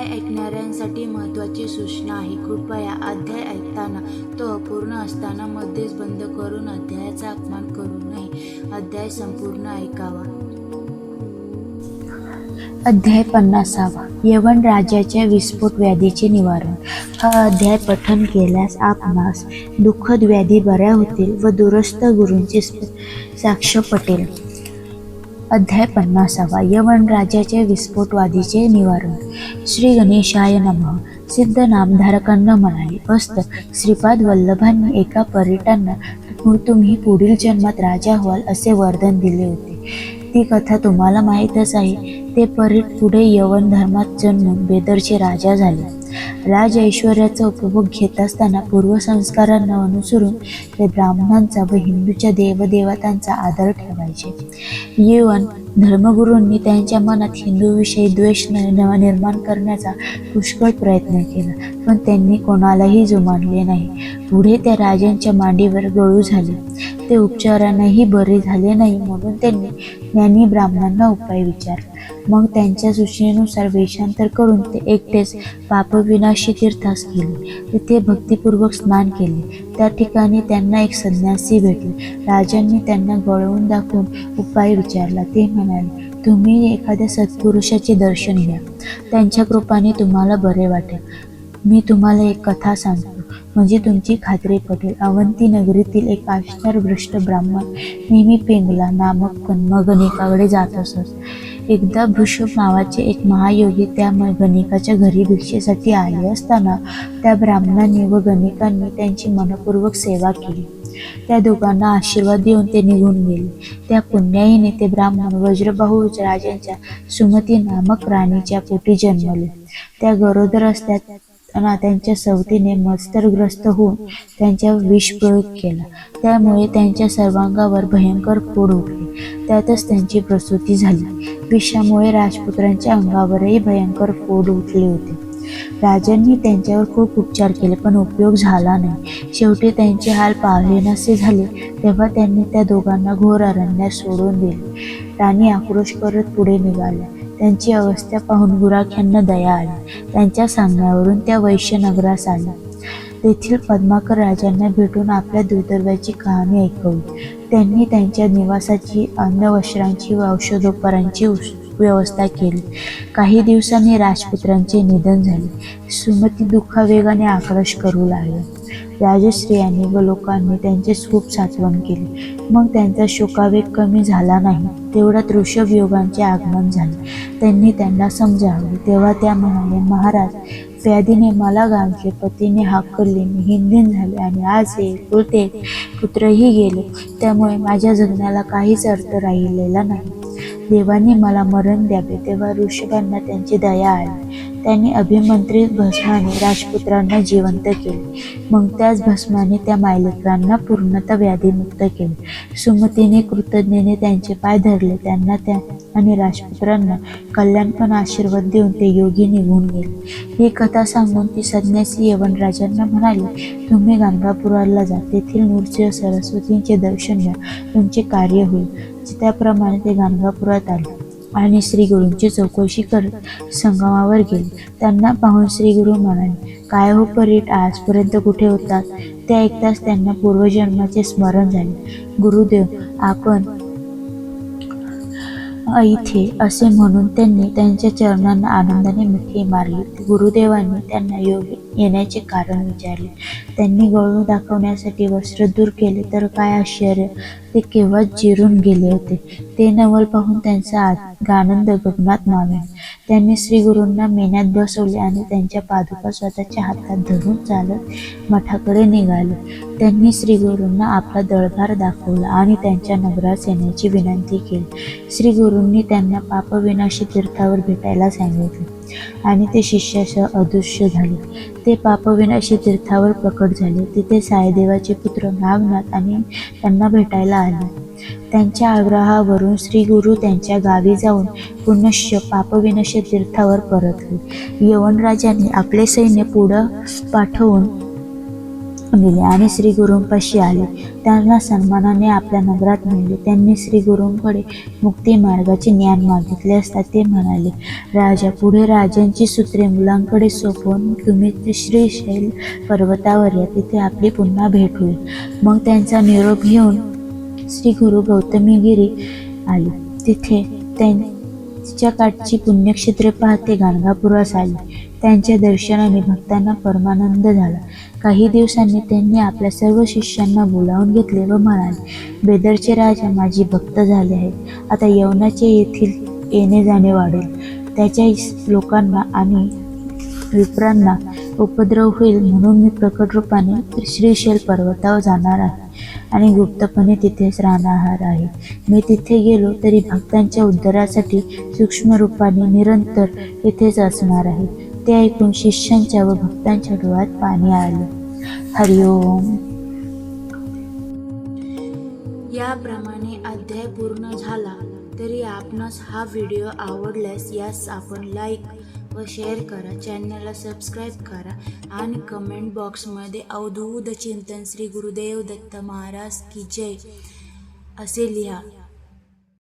अध्याय ऐकणाऱ्यांसाठी महत्त्वाची सूचना आहे. कृपया अध्याय ऐकताना तो अपूर्ण असताना मध्येच बंद करून अध्यायाचा अपमान करू नये. अध्याय संपूर्ण ऐकावा. अध्याय 50. यवन राजाच्या विस्फोट व्याधीचे निवारण. हा अध्याय पठन केल्यास आपणास दुःखद व्याधी बऱ्या होतील व दूरस्थ गुरूंची साक्ष पटेल. अध्याय 50. यवन राजाच्या विस्फोटवादीचे निवारण. श्री गणेशाय नमः. सिद्ध नामधारकांना म्हणाले, वस्त श्रीपाद वल्लभांनी एका परीटांना तुम्ही पुढील जन्मात राजा व्हाल असे वरदान दिले होते. ती कथा तुम्हाला माहीतच आहे. ते परीट पुढे यवन धर्मात जन्मून बेदरचे राजा झाले. राज ऐश्वर्याचा उपभोग घेत असताना पूर्वसंस्कारांना अनुसरून ते ब्राह्मणांचा व हिंदूच्या देवदेवतांचा आदर ठेवायचे. यवन धर्मगुरूंनी त्यांच्या मनात हिंदूविषयी द्वेष निर्माण करण्याचा पुष्कळ प्रयत्न केला, पण त्यांनी कोणालाही जुमानले नाही. पुढे त्या राजांच्या मांडीवर गळू झाले. ते उपचारांनाही बरे झाले नाही, म्हणून त्यांनी ज्ञानी ब्राह्मणांना उपाय विचारला. मग त्यांच्या सूचनेनुसार वेषांतर करून ते एकटेच पापविनाशी तीर्थास गेले. तिथे भक्तिपूर्वक स्नान केले. त्या ठिकाणी त्यांना एक संन्यासी भेटले. राजांनी त्यांना गळवून दाखवून उपाय विचारला. ते म्हणाले, तुम्ही एखाद्या सत्पुरुषाचे दर्शन घ्या, त्यांच्या कृपाने तुम्हाला बरे वाटेल. मी तुम्हाला एक कथा सांगतो, म्हणजे तुमची खात्री पटेल. अवंती नगरीतील एक आचारभ्रष्ट ब्राह्मण नेहमी पिंगला नामक गणिकाकडे जात असत. एकदा भृषभ नावाचे एक महायोगी त्या गणिकाच्या घरी भिक्षेसाठी आले असताना त्या ब्राह्मणांनी व गणिकांनी त्यांची मनपूर्वक सेवा केली. त्या दोघांना आशीर्वाद देऊन ते निघून गेले. त्या पुण्याईने ते ब्राह्मण वज्रबाहू राजांच्या सुमती नामक राणीच्या पोटी जन्मले. त्या गरोदर असताना त्यांच्या सवतीने मत्सरग्रस्त होऊन त्यांच्यावर विषप्रयोग केला. त्यामुळे त्यांच्या सर्वांगावर भयंकर फोड उठले. त्यातच त्यांची प्रसूती झाली. विषामुळे राजपुत्रांच्या अंगावरही भयंकर फोड उठले होते. राजांनी त्यांच्यावर खूप उपचार केले, पण उपयोग झाला नाही. शेवटी त्यांचे हाल पाहावेनासे झाले. तेव्हा त्यांनी त्या दोघांना घोर अरण्यात सोडून दिले. राणी आक्रोश करत पुढे निघाल्या. त्यांची अवस्था पाहून गुराख्यांना दया आली. त्यांच्या सांगण्यावरून त्या वैश्यनगरास आल्या. तेथील पद्माकर राजांना भेटून आपल्या दुर्दैवाची कहाणी ऐकवली. त्यांनी त्यांच्या निवासाची, अन्न वस्त्रांची व औषधोपचारांची व्यवस्था केली. काही दिवसांनी राजपुत्रांचे निधन झाले. सुमती दुःखावेगाने आक्रोश करू लागल्या. राजस्त्रियांनी व लोकांनी त्यांचे खूप सात्वन केले. मग त्यांचा शोकावेग कमी झाला नाही. तेवढ्यात ऋषभयोगांचे आगमन झाले. त्यांनी त्यांना समजावले. तेव्हा त्या म्हणाले, महाराज, व्याधीने मला गांजले, पतीने हाकलले, मी हिंदीन झाले आणि आज एकुलते पुत्रही गेले. त्यामुळे माझ्या जगण्याला काहीच अर्थ राहिलेला नाही. देवाने मला मरण द्यावे. तेव्हा ऋषभांना त्यांची दया आली. त्यांनी अभिमंत्रित भस्माने राजपुत्रांना जिवंत केले. मग त्याच भस्माने त्या मायलेकरांना पूर्णतः व्याधीमुक्त केले. सुमतीने कृतज्ञतेने त्यांचे पाय धरले. त्यांना त्या आणि राजपुत्रांना कल्याणपण आशीर्वाद देऊन ते योगी निघून गेले. ही कथा सांगून ती संन्यासी यवन राजांना म्हणाले, तुम्ही गाणगापुराला जा. तेथील नृसिंह सरस्वतींचे दर्शन घ्या. तुमचे कार्य होईल. त्याप्रमाणे ते गाणगापुरात आले आणि श्रीगुरूंची चौकशी करत संगमावर गेले. त्यांना पाहून श्रीगुरू म्हणाले, काय हो परीट, आजपर्यंत कुठे होतात? ते ऐकताच त्यांना पूर्वजन्माचे स्मरण झाले. गुरुदेव, आपण इथे, असे म्हणून त्यांनी त्यांच्या चरणांना आनंदाने मिठी मारली. गुरुदेवांनी त्यांना येण्याचे कारण विचारले. त्यांनी गळू दाखवण्यासाठी वस्त्र दूर केले तर काय आश्चर्य, ते केव्हाच जिरून गेले होते. ते नवल पाहून त्यांचा आनंद गगनात मावेना. त्यांनी श्रीगुरूंना मेण्यात बसवले आणि त्यांच्या पादुका स्वतःच्या हातात धरून चालत मठाकडे निघाले. त्यांनी श्रीगुरूंना आपला दळभार दाखवला आणि त्यांच्या नगरास येण्याची विनंती केली. श्रीगुरूंनी त्यांना पापविनाशी तीर्थावर भेटायला सांगितले आणि ते शिष्यासह अदृश्य झाले. ते पापविनाशी तीर्थावर प्रकट झाले. तिथे साईदेवाचे पुत्र नागनाथ आणि त्यांना भेटायला आले. त्यांच्या आग्रहावरून श्रीगुरू त्यांच्या गावी जाऊन पुनश्च पापविनाशी तीर्थावर परतले. यवन राजांनी आपले सैन्य पुढे पाठवून गेले आणि श्री गुरूंपाशी आले. त्यांना सन्मानाने आपल्या नगरात नेले. त्यांनी श्री गुरूंकडे मुक्ती मार्गाचे ज्ञान मागितले असता ते म्हणाले, राजा, पुढे राजांची सूत्रे मुलांकडे सोपवून तुम्ही श्रीशैल पर्वतावर या, तिथे आपली पुन्हा भेट होईल. मग त्यांचा निरोप घेऊन श्री गुरु गौतमीगिरी आले. तिथे त्यांच्या काठची पुण्यक्षेत्रे पाहते गाणगापुरास आले. त्यांच्या दर्शनाने भक्तांना परमानंद झाला. काही दिवसांनी त्यांनी आपल्या सर्व शिष्यांना बोलावून घेतले व म्हणाले, बेदरचे राजा माझे भक्त झाले आहेत. आता यवनाचे येथील येणे जाणे वाढेल. त्याच्या लोकांना आणि विप्रांना उपद्रव होईल, म्हणून मी प्रकट रूपाने श्रीशैल पर्वतावर जाणार आहे आणि गुप्तपणे तिथेच राहणार आहे. मी तिथे गेलो तरी भक्तांच्या उद्धारासाठी सूक्ष्म रूपाने निरंतर इथेच असणार आहे. ते ऐकून शिष्यांच्या व भक्तांच्या डोळ्यात पाणी आले. हरिओम. याप्रमाणे अध्याय पूर्ण झाला. तरी आपणास हा व्हिडिओ आवडल्यास यास आपण लाईक व शेअर करा, चॅनलला सबस्क्राईब करा आणि कमेंट बॉक्समध्ये अवधूत चिंतन श्री गुरुदेव दत्त महाराज की जय असे लिहा.